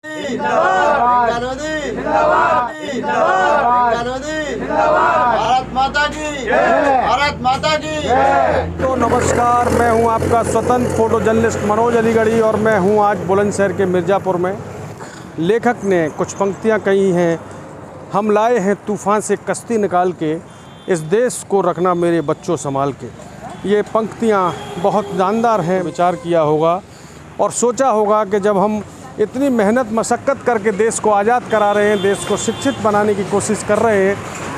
जिंदाबाद जिंदाबाद जिंदाबाद भारत माता की भारत माता की। तो नमस्कार, मैं हूं आपका स्वतंत्र फोटो जर्नलिस्ट मनोज अलीगढ़ी और मैं हूं आज बुलंदशहर के मिर्ज़ापुर में। लेखक ने कुछ पंक्तियां कही हैं। हम लाए हैं तूफ़ान से कश्ती निकाल के, इस देश को रखना मेरे बच्चों संभाल के। ये पंक्तियां बहुत जानदार हैं। विचार किया होगा और सोचा होगा कि जब हम इतनी मेहनत मशक्क़त करके देश को आज़ाद करा रहे हैं, देश को शिक्षित बनाने की कोशिश कर रहे हैं,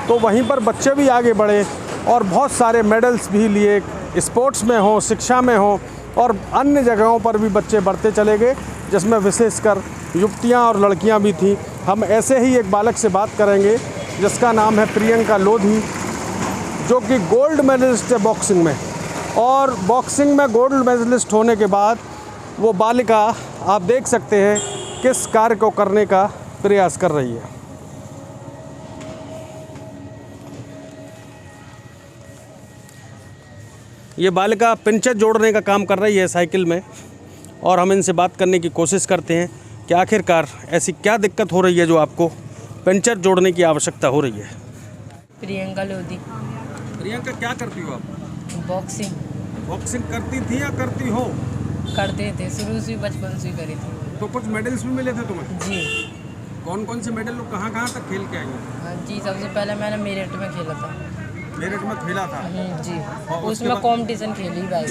तो वहीं पर बच्चे भी आगे बढ़े और बहुत सारे मेडल्स भी लिए, स्पोर्ट्स में हों, शिक्षा में हों और अन्य जगहों पर भी बच्चे बढ़ते चले गए, जिसमें विशेषकर युवतियां और लड़कियां भी थीं। हम ऐसे ही एक बालक से बात करेंगे जिसका नाम है प्रियंका लोधी, जो कि गोल्ड मेडलिस्ट है बॉक्सिंग में। और बॉक्सिंग में गोल्ड मेडलिस्ट होने के बाद वो बालिका आप देख सकते हैं किस कार्य को करने का प्रयास कर रही है। ये बालिका पंचर जोड़ने का काम कर रही है साइकिल में, और हम इनसे बात करने की कोशिश करते हैं कि आखिरकार ऐसी क्या दिक्कत हो रही है जो आपको पंचर जोड़ने की आवश्यकता हो रही है। प्रियंका लोधी। प्रियंका, क्या करती हो आप? बॉक्सिंग। बॉक्सिंग करती थी या करती हो? करते थे, शुरू से बचपन से करी थी। तो कुछ मेडल्स भी मिले थे तुम्हें? जी। कौन कौन से मेडल, कहाँ कहाँ तक खेल के आई हो? हाँ जी, सबसे पहले मैंने मेरठ में खेला था। मेरठ में खेला था? जी। और उसमें कंपटीशन खेली भाई,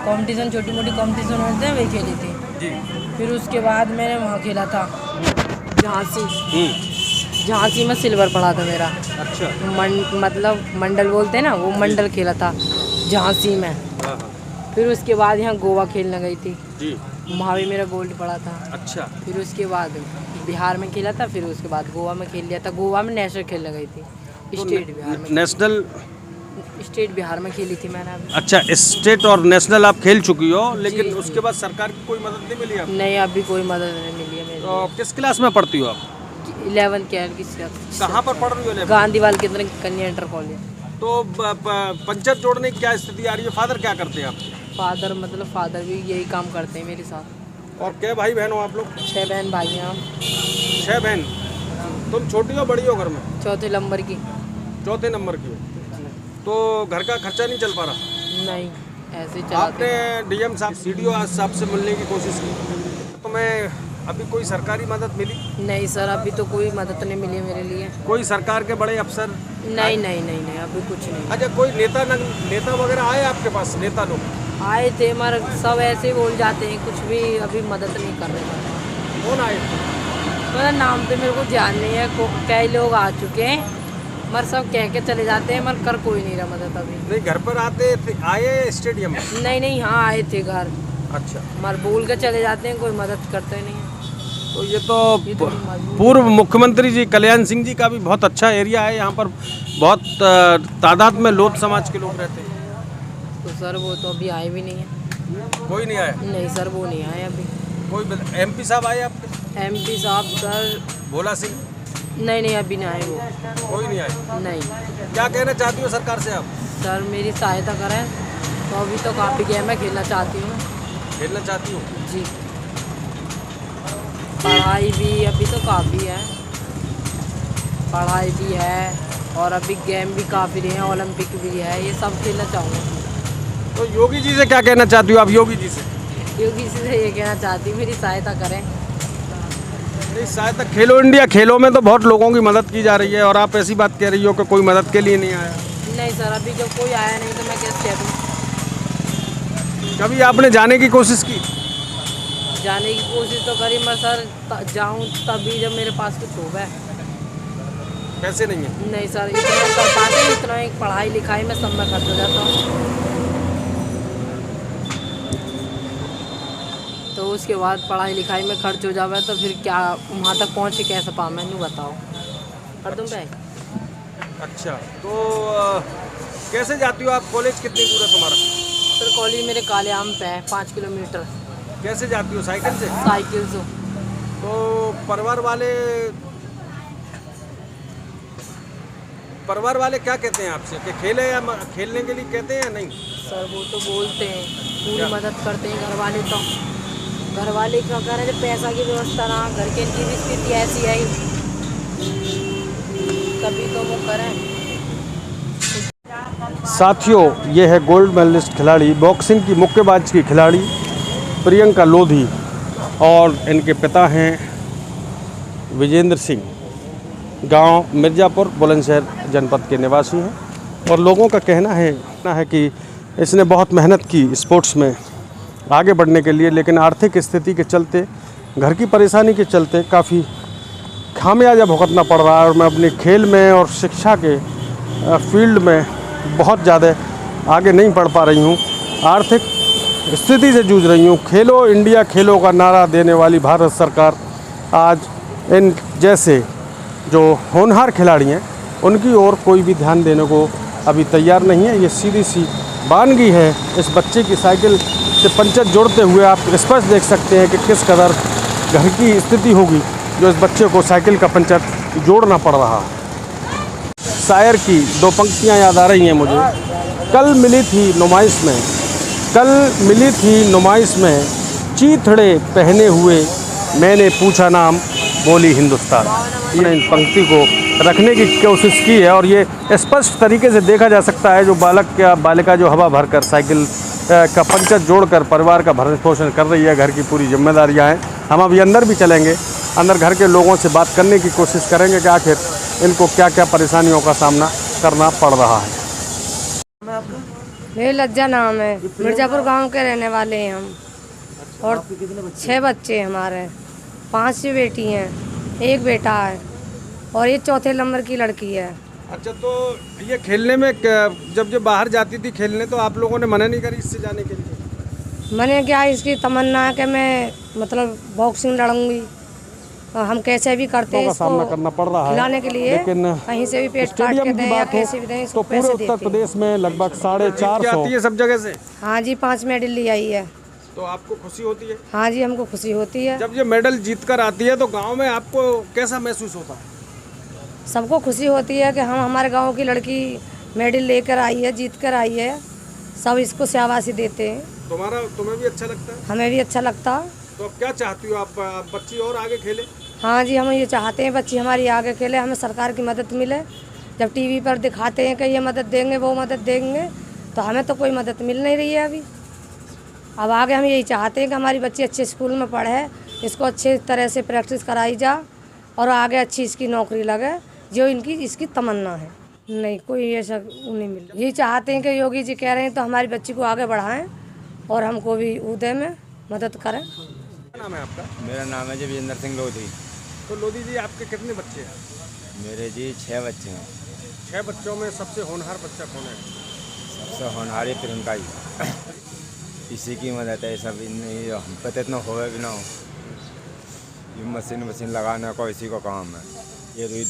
कंपटीशन छोटी मोटी कंपटीशन होते हैं वही खेली थी जी। फिर उसके बाद मैंने वहाँ खेला था झांसी में सिल्वर पड़ा था मेरा। अच्छा। मतलब मंडल बोलते हैं ना, वो मंडल खेला था झांसी में। फिर उसके बाद यहाँ गोवा खेलने गई थी जी, वहाँ भी मेरा गोल्ड पड़ा था। अच्छा। फिर उसके बाद बिहार में खेला था, फिर उसके बाद गोवा में खेल लिया था। गोवा में नेशनल खेलने गई थी, तो स्टेट बिहार में। नेशनल स्टेट बिहार में खेली थी मैंने अभी। अच्छा, स्टेट और नेशनल आप खेल चुकी हो, लेकिन जी, उसके बाद सरकार की कोई मदद नहीं मिली आपको? नहीं, अभी कोई मदद नहीं मिली है मेरी। तो किस क्लास में पढ़ती हो आप? 11th के कहाँ पर पढ़ रही हो? 11? गांधीवाल के अंदर कन्या इंटर कॉलेज। तो पंचर जोड़ने की क्या स्थिति आ रही है? फादर क्या करते हैं आपके? फादर मतलब फादर भी यही काम करते हैं मेरे साथ। और क्या भाई बहन हो आप लोग? 6 बहन भाई हैं हम। 6 बहन। तुम छोटी हो बड़ी हो घर में? चौथे नंबर की। चौथे नंबर की हो। तो घर का खर्चा नहीं चल पा रहा? नहीं, ऐसे ही आपने चलाते हैं। डीएम साहब, सीडीओ साहब से मिलने की कोशिश की, तो मैं अभी कोई सरकारी मदद मिली? नहीं सर, अभी तो कोई मदद नहीं मिली मेरे लिए। कोई सरकार के बड़े अफसर? नहीं नहीं नहीं नहीं, अभी कुछ नहीं। अच्छा, कोई नेता वगैरह आए आपके पास? नेता लोग आए थे मगर सब ऐसे ही बोल जाते हैं, कुछ भी अभी मदद नहीं कर रहे। कौन आए? मेरा नाम तो मेरे को ध्यान नहीं है, कई लोग आ चुके हैं मगर सब कह के चले जाते हैं, मगर कर कोई नहीं रहा मदद अभी। नहीं, घर पर आते थे, आए स्टेडियम में? नहीं नहीं, हाँ आए थे घर, अच्छा। मगर बोल के चले जाते हैं, कोई मदद करते नहीं है। तो ये तो पूर्व मुख्यमंत्री जी कल्याण सिंह जी का भी बहुत अच्छा एरिया है, यहाँ पर बहुत तादाद में लोध समाज के लोग रहते हैं। तो सर वो तो अभी आए भी नहीं है। कोई नहीं आया? नहीं सर, वो नहीं आए अभी। कोई एमपी साहब आए आपके? MP साहब सर? भोला सिंह? नहीं नहीं, अभी नहीं आए वो। कोई नहीं आए? नहीं। क्या कहना चाहती हो सरकार से आप? सर मेरी सहायता करें, तो अभी तो काफ़ी गेम है, खेलना चाहती हूँ। खेलना चाहती हूँ? जी। पढ़ाई भी अभी तो काफ़ी है, पढ़ाई भी है और अभी गेम भी काफ़ी रहे हैं, ओलंपिक भी है, ये सब खेलना चाहूँगा। तो योगी जी से क्या कहना चाहती हो आप? योगी जी से? योगी जी से ये कहना चाहती हूँ मेरी सहायता करें। नहीं, सहायता खेलो इंडिया खेलों में तो बहुत लोगों की मदद की जा रही है, और आप ऐसी बात कह रही हो कि कोई मदद के लिए नहीं आया। नहीं सर, अभी जब कोई आया नहीं तो मैं कैसे कह दूँ। कभी आपने जाने की कोशिश की? जाने की कोशिश तो करी, मगर सर जाऊँ तभी जब मेरे पास कुछ होगा। पैसे नहीं है? नहीं सर, इतना कर पाते, इतना एक पढ़ाई लिखाई में सब मैं खर्च हो जाता हूँ। तो उसके बाद पढ़ाई लिखाई में खर्च हो जावे तो फिर क्या वहाँ तक पहुँच के कैसे पाऊँ, मैंने बताओ। कर दूँ बैग? अच्छा, तो कैसे जाती हो आप? कॉलेज कितनी दूर है तुम्हारा? सर कॉलेज मेरे काले आम पे है, 5 किलोमीटर। कैसे जाती हो? साइकिल से? साइकिल से। तो परिवार वाले क्या कहते हैं आपसे कि खेले या खेलने के लिए कहते हैं या नहीं? सर वो तो बोलते हैं, पूरी मदद करते हैं घर वाले तो। घर वाले क्या करें, जब पैसा की व्यवस्था ना, घर के इनकी भी स्थिति ऐसी है, तभी तो वो करें। साथियों, ये है गोल्ड मेडलिस्ट खिलाड़ी, बॉक्सिंग की मुक्केबाज की खिलाड़ी प्रियंका लोधी, और इनके पिता हैं विजेंद्र सिंह, गांव मिर्ज़ापुर बुलंदशहर जनपद के निवासी हैं। और लोगों का कहना है कि इसने बहुत मेहनत की स्पोर्ट्स में आगे बढ़ने के लिए, लेकिन आर्थिक स्थिति के चलते, घर की परेशानी के चलते काफ़ी खामियाजा भुगतना पड़ रहा है। और मैं अपने खेल में और शिक्षा के फील्ड में बहुत ज़्यादा आगे नहीं बढ़ पा रही हूँ, आर्थिक स्थिति से जूझ रही हूँ। खेलो इंडिया खेलो का नारा देने वाली भारत सरकार आज इन जैसे जो होनहार खिलाड़ी हैं उनकी ओर कोई भी ध्यान देने को अभी तैयार नहीं है। ये सीधी सी वानगी है। इस बच्चे की साइकिल से पंचर जोड़ते हुए आप स्पष्ट देख सकते हैं कि किस कदर घर की स्थिति होगी जो इस बच्चे को साइकिल का पंचर जोड़ना पड़ रहा है। शायर की दो पंक्तियाँ याद आ रही हैं मुझे। कल मिली थी नुमाइश में चीथड़े पहने हुए, मैंने पूछा नाम, बोली हिंदुस्तान। मैंने इन पंक्ति को रखने की कोशिश की है और ये स्पष्ट तरीके से देखा जा सकता है जो बालक या बालिका जो हवा भरकर साइकिल का पंचर जोड़कर परिवार का भरण पोषण कर रही है, घर की पूरी जिम्मेदारियां हैं। हम अभी अंदर भी चलेंगे, अंदर घर के लोगों से बात करने की कोशिश करेंगे कि आखिर इनको क्या क्या परेशानियों का सामना करना पड़ रहा है। मेरी लज्जा नाम है, मिर्ज़ापुर गांव के रहने वाले हैं हम। और 6 बच्चे हैं हमारे, 5 बेटी हैं, 1 बेटा है और ये चौथे नंबर की लड़की है। अच्छा, तो ये खेलने में जब बाहर जाती थी खेलने तो आप लोगों ने मना नहीं करी इससे जाने के लिए? मैंने क्या, इसकी तमन्ना है कि मैं मतलब बॉक्सिंग लड़ूंगी, हम कैसे भी करते हैं, सामना करना पड़ रहा है खिलाने के लिए, लेकिन कहीं से भी पेट काट के दें या कैसे भी दें, तो पूरे उत्तर प्रदेश में लगभग 450 आती है सब जगह से। हाँ जी, 5 मेडल ली आई है। तो आपको खुशी होती है? हाँ जी, हमको खुशी होती है। जब ये मेडल जीत कर आती है तो गांव में आपको कैसा महसूस होता है? सबको खुशी होती है कि हम, हमारे गांव की लड़की मेडल लेकर आई है, जीत कर आई है, सब इसको शाबाशी देते हैं। तुम्हें भी अच्छा लगता है? हमें भी अच्छा लगता है। तो अब क्या चाहती हो आप, बच्ची और आगे खेले? हाँ जी, हम ये चाहते हैं बच्ची हमारी आगे खेले, हमें सरकार की मदद मिले। जब टीवी पर दिखाते हैं कि ये मदद देंगे वो मदद देंगे, तो हमें तो कोई मदद मिल नहीं रही है अभी। अब आगे हम यही चाहते हैं कि हमारी बच्ची अच्छे स्कूल में पढ़े, इसको अच्छे तरह से प्रैक्टिस कराई जा और आगे अच्छी इसकी नौकरी लगे, जो इसकी तमन्ना है। नहीं, कोई ऐसा नहीं मिल रहा। ये चाहते हैं कि योगी जी कह रहे हैं तो हमारी बच्ची को आगे बढ़ाएं और हमको भी उदय में मदद करें। क्या नाम है आपका? मेरा नाम है जी विजेंद्र सिंह लोधी। तो लोधी जी, आपके कितने बच्चे हैं? मेरे जी 6 बच्चे हैं। 6 बच्चों में सबसे होनहार बच्चा कौन है? सबसे होनहारी प्रियंका ही। इसी की मदद है, सब हम पता इतना होवे भी ना हो, ये मशीन लगाने का इसी का काम है। ये रुई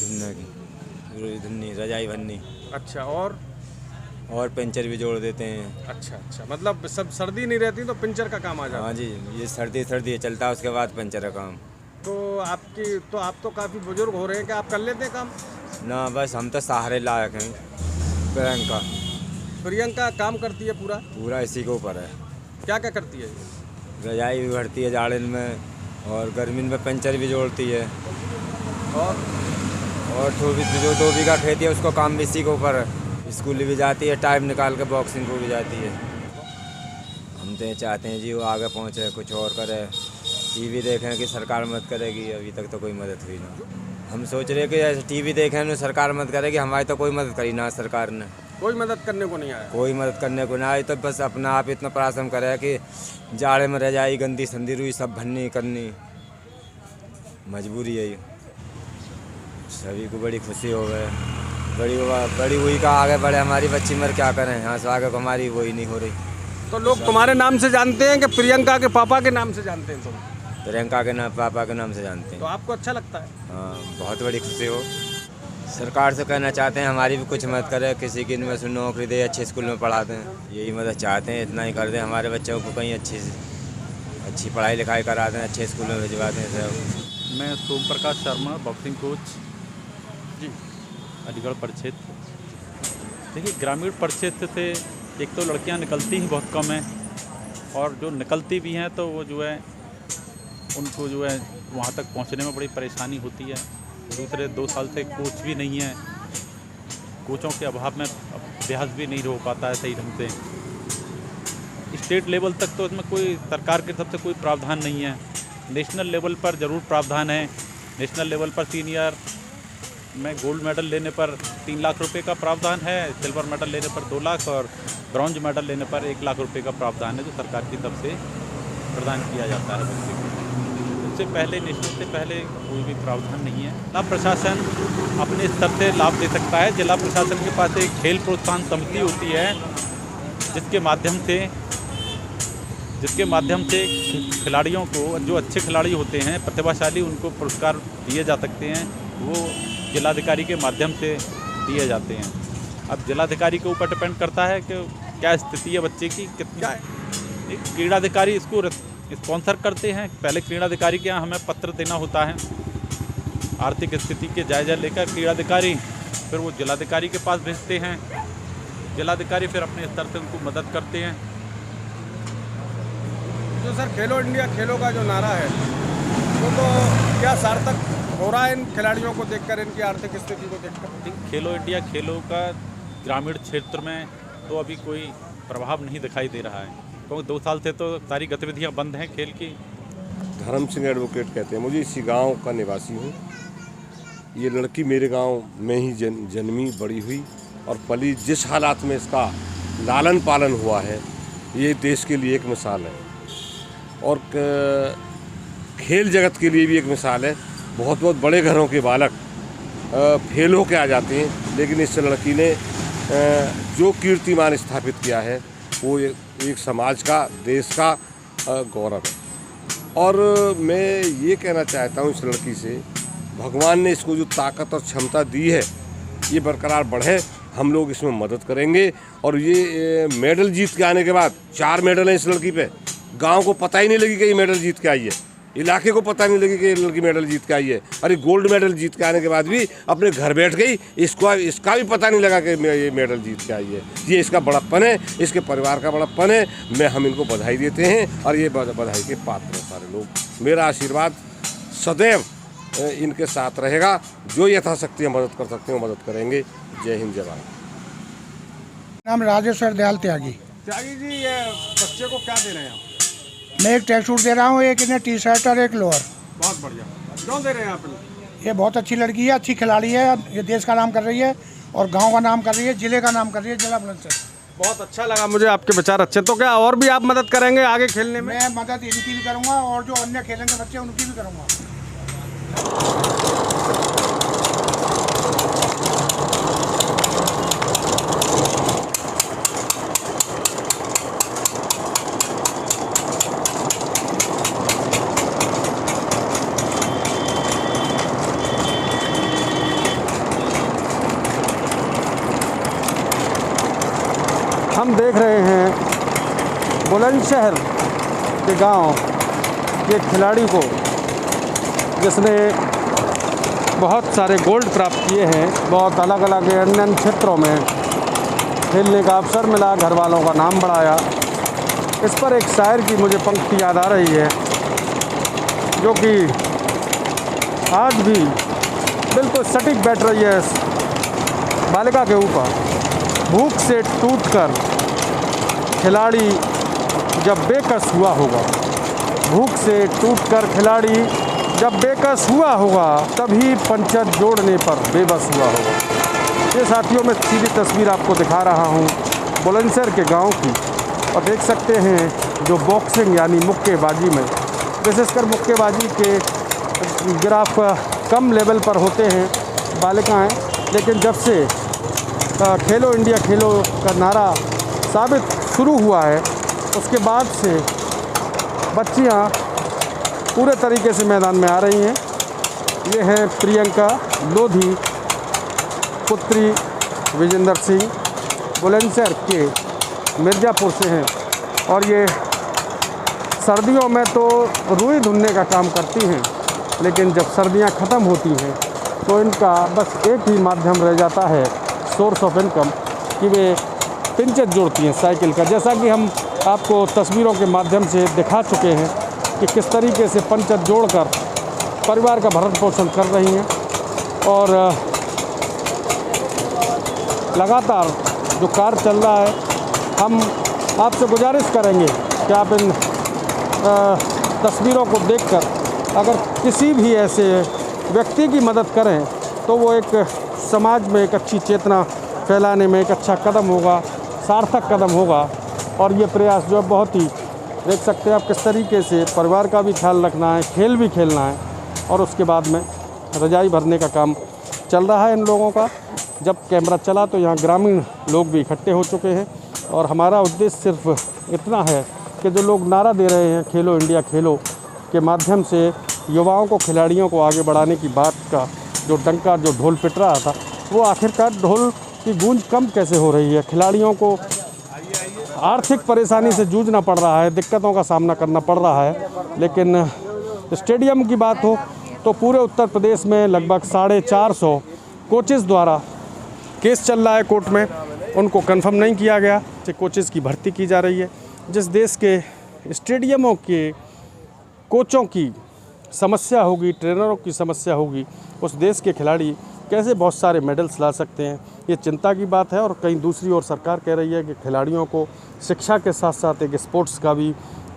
धुननी, रजाई भन्नी। अच्छा, और पंचर भी जोड़ देते हैं। अच्छा, मतलब सब सर्दी नहीं रहती तो पंचर का काम आ जाता है? हाँ जी, ये सर्दी चलता है, उसके बाद पंचर का काम। तो आप तो काफ़ी बुजुर्ग हो रहे हैं, क्या आप कर लेते हैं काम? ना, बस हम तो सहारे लायक हैं। प्रियंका काम करती है पूरा इसी के ऊपर है। क्या करती है ये? रजाई भी भरती है जाड़न में, और गर्मी में पंचर भी जोड़ती है, और जो धोबी का खेती है उसको काम भी इसी के ऊपर है। स्कूल भी जाती है, टाइम निकाल के बॉक्सिंग को भी जाती है। हम तो ये चाहते हैं जी वो आगे पहुँचे, कुछ और करे, टीवी देखें कि सरकार मदद करेगी। अभी तक तो कोई मदद हुई ना। हम सोच रहे कि ऐसे टीवी देखें ना सरकार मदद करेगी, हमारी तो कोई मदद करी ना सरकार ने। कोई मदद करने को नहीं आया? कोई मदद करने को ना आई, तो बस अपना आप इतना परिश्रम करे कि जाड़े में रजाई गंदी संदी रुई सब भन्नी करनी, मजबूरी है ये। सभी को बड़ी खुशी हो गए, बड़ी हुई का आगे बढ़े हमारी बच्ची, मर क्या करें, यहाँ से आगे हमारी वही नहीं हो रही। तो लोग तुम्हारे नाम से जानते हैं कि प्रियंका के पापा के नाम से जानते हैं? तुम प्रियंका के नाम, पापा के नाम से जानते हैं। तो आपको अच्छा लगता है? हाँ, बहुत बड़ी खुशी हो। सरकार से कहना चाहते हैं हमारी भी कुछ मदद करे, किसी की इनमें से नौकरी दे, अच्छे स्कूल में पढ़ा दें, यही मदद चाहते हैं। इतना ही कर दें, हमारे बच्चों को कहीं अच्छी पढ़ाई लिखाई करा दें, अच्छे स्कूल में भिजवा दें सब। मैं सोम प्रकाश शर्मा, बॉक्सिंग कोच जी, अलीगढ़ परिक्षेत्र। देखिए, ग्रामीण परिक्षेत्र से एक तो लड़कियां निकलती ही बहुत कम हैं, और जो निकलती भी हैं तो वो जो है उनको जो है वहाँ तक पहुँचने में बड़ी परेशानी होती है। दूसरे 2 साल से कोच भी नहीं है, कोचों के अभाव में अभ्यास भी नहीं हो पाता है सही ढंग से। स्टेट लेवल तक तो इसमें कोई सरकार की तरफ से कोई प्रावधान नहीं है। नेशनल लेवल पर ज़रूर प्रावधान है। नेशनल लेवल पर सीनियर में गोल्ड मेडल लेने पर 3 लाख रुपए का प्रावधान है, सिल्वर मेडल लेने पर 2 लाख और ब्रॉन्ज मेडल लेने पर 1 लाख रुपए का प्रावधान है, जो सरकार की तरफ से प्रदान किया जाता है बच्चे को। उससे पहले, नेशनल से पहले कोई भी प्रावधान नहीं है। जिला प्रशासन अपने स्तर से लाभ दे सकता है। जिला प्रशासन के पास एक खेल प्रोत्साहन समिति होती है, जिसके माध्यम से खिलाड़ियों को, जो अच्छे खिलाड़ी होते हैं, प्रतिभाशाली, उनको पुरस्कार दिए जा सकते हैं। वो जिलाधिकारी के माध्यम से दिए जाते हैं। अब जिलाधिकारी के ऊपर डिपेंड करता है कि क्या स्थिति है बच्चे की, कितना। एक क्रीड़ाधिकारी इसको स्पॉन्सर करते हैं। पहले क्रीड़ाधिकारी के यहाँ हमें पत्र देना होता है, आर्थिक स्थिति के जायजा लेकर क्रीड़ाधिकारी, फिर वो जिलाधिकारी के पास भेजते हैं। जिलाधिकारी फिर अपने स्तर से उनको मदद करते हैं। जो सर खेलो इंडिया खेलो का जो नारा है वो तो क्या सार्थक हो रहा है इन खिलाड़ियों को देखकर, इनकी आर्थिक स्थिति को देखकर? खेलो इंडिया खेलो का ग्रामीण क्षेत्र में तो अभी कोई प्रभाव नहीं दिखाई दे रहा है, क्योंकि 2 साल से तो सारी गतिविधियां बंद हैं खेल की। धर्म सिंह एडवोकेट कहते हैं। मुझे इसी गांव का निवासी हूँ। ये लड़की मेरे गांव में ही जन्मी बड़ी हुई और पली। जिस हालात में इसका लालन पालन हुआ है, ये देश के लिए एक मिसाल है और खेल जगत के लिए भी एक मिसाल है। बहुत बहुत बड़े घरों के बालक फेल होकर आ जाते हैं, लेकिन इस लड़की ने जो कीर्तिमान स्थापित किया है वो एक समाज का, देश का गौरव है। और मैं ये कहना चाहता हूँ इस लड़की से, भगवान ने इसको जो ताकत और क्षमता दी है ये बरकरार बढ़े। हम लोग इसमें मदद करेंगे। और ये मेडल जीत के आने के बाद 4 मेडल हैं इस लड़की पे। गांव को पता ही नहीं लगी कि ये मेडल जीत के आई है, इलाके को पता नहीं लगी कि ये लड़की मेडल जीत के आई है। अरे गोल्ड मेडल जीत के आने के बाद भी अपने घर बैठ गई, इसका भी पता नहीं लगा कि ये मेडल जीत के आई है। ये इसका बड़प्पन है, इसके परिवार का बड़प्पन है। हम इनको बधाई देते हैं और ये बधाई के पात्र हैं सारे लोग। मेरा आशीर्वाद सदैव इनके साथ रहेगा। जो यथाशक्ति मदद कर सकते हैं वो मदद करेंगे। जय हिंद, जय भारत। नाम राजेश्वर दयाल त्यागी। त्यागी जी, ये बच्चे को क्या दे रहे हैं आप? मैं एक ट्रैक सूट दे रहा हूँ, एक इन्हें टी-शर्ट और एक लोअर। बहुत बढ़िया। क्यों दे रहे हैं आप? ये बहुत अच्छी लड़की है, अच्छी खिलाड़ी है। ये देश का नाम कर रही है और गांव का नाम कर रही है, जिले का नाम कर रही है, जिला बुलंदशहर। बहुत अच्छा लगा मुझे, आपके विचार अच्छे। तो क्या और भी आप मदद करेंगे आगे खेलने में? मैं मदद इनकी भी करूँगा और जो अन्य खेलेंगे बच्चे उनकी भी करूँगा। हम देख रहे हैं बुलंदशहर के गांव के खिलाड़ी को, जिसने बहुत सारे गोल्ड प्राप्त किए हैं, बहुत अलग अलग अन्य क्षेत्रों में खेलने का अवसर मिला, घर वालों का नाम बढ़ाया। इस पर एक शायर की मुझे पंक्ति याद आ रही है, जो कि आज भी बिल्कुल सटीक बैठ रही है इस बालिका के ऊपर। भूख से टूटकर खिलाड़ी जब बेकस हुआ होगा, भूख से टूटकर खिलाड़ी जब बेकस हुआ होगा, तभी पंचर जोड़ने पर बेबस हुआ होगा। ये साथियों में सीधी तस्वीर आपको दिखा रहा हूँ बुलंदशहर के गांव की, और देख सकते हैं जो बॉक्सिंग यानी मुक्केबाजी में, विशेषकर मुक्केबाजी के ग्राफ कम लेवल पर होते हैं बालिकाएं, लेकिन जब से खेलो इंडिया खेलो का नारा साबित शुरू हुआ है, उसके बाद से बच्चियां पूरे तरीके से मैदान में आ रही हैं। ये हैं प्रियंका लोधी, पुत्री विजेंद्र सिंह, बुलंदशहर के मिर्ज़ापुर से हैं, और ये सर्दियों में तो रुई धुनने का काम करती हैं, लेकिन जब सर्दियां ख़त्म होती हैं तो इनका बस एक ही माध्यम रह जाता है सोर्स ऑफ इनकम, कि वे पिंचर जोड़ती हैं साइकिल का। जैसा कि हम आपको तस्वीरों के माध्यम से दिखा चुके हैं कि किस तरीके से पंचायत जोड़कर परिवार का भरण पोषण कर रही हैं। और लगातार जो कार्य चल रहा है, हम आपसे गुजारिश करेंगे कि आप इन तस्वीरों को देखकर अगर किसी भी ऐसे व्यक्ति की मदद करें तो वो एक समाज में एक अच्छी चेतना फैलाने में एक अच्छा कदम होगा, सार्थक कदम होगा। और ये प्रयास जो है बहुत ही, देख सकते हैं आप किस तरीके से परिवार का भी ख्याल रखना है, खेल भी खेलना है, और उसके बाद में रजाई भरने का काम चल रहा है इन लोगों का। जब कैमरा चला तो यहाँ ग्रामीण लोग भी इकट्ठे हो चुके हैं और हमारा उद्देश्य सिर्फ इतना है कि जो लोग नारा दे रहे हैं खेलो इंडिया खेलो के माध्यम से युवाओं को, खिलाड़ियों को आगे बढ़ाने की बात का जो डंका, जो ढोल पिट रहा था, वो आखिरकार ढोल की गूंज कम कैसे हो रही है। खिलाड़ियों को आर्थिक परेशानी से जूझना पड़ रहा है, दिक्कतों का सामना करना पड़ रहा है, लेकिन स्टेडियम की बात हो तो पूरे उत्तर प्रदेश में लगभग 450 कोचेज़ द्वारा केस चल रहा है कोर्ट में, उनको कंफर्म नहीं किया गया कि कोचेज़ की भर्ती की जा रही है। जिस देश के स्टेडियमों के कोचों की समस्या होगी, ट्रेनरों की समस्या होगी, उस देश के खिलाड़ी कैसे बहुत सारे मेडल्स ला सकते हैं, ये चिंता की बात है। और कहीं दूसरी ओर सरकार कह रही है कि खिलाड़ियों को शिक्षा के साथ साथ एक स्पोर्ट्स का भी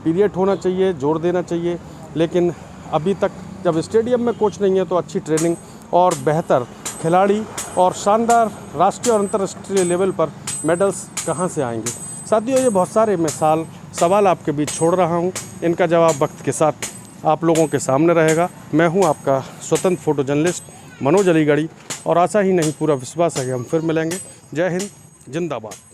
पीरियड होना चाहिए, जोर देना चाहिए। लेकिन अभी तक जब स्टेडियम में कोच नहीं है तो अच्छी ट्रेनिंग और बेहतर खिलाड़ी और शानदार राष्ट्रीय और अंतर्राष्ट्रीय लेवल पर मेडल्स कहाँ से आएंगे। साथियों, ये बहुत सारे मैं सवाल आपके बीच छोड़ रहा हूँ, इनका जवाब वक्त के साथ आप लोगों के सामने रहेगा। मैं हूँ आपका स्वतंत्र फोटो जर्नलिस्ट मनोज अलीगढ़ी, और आशा ही नहीं पूरा विश्वास है कि हम फिर मिलेंगे। जय हिंद, जिंदाबाद।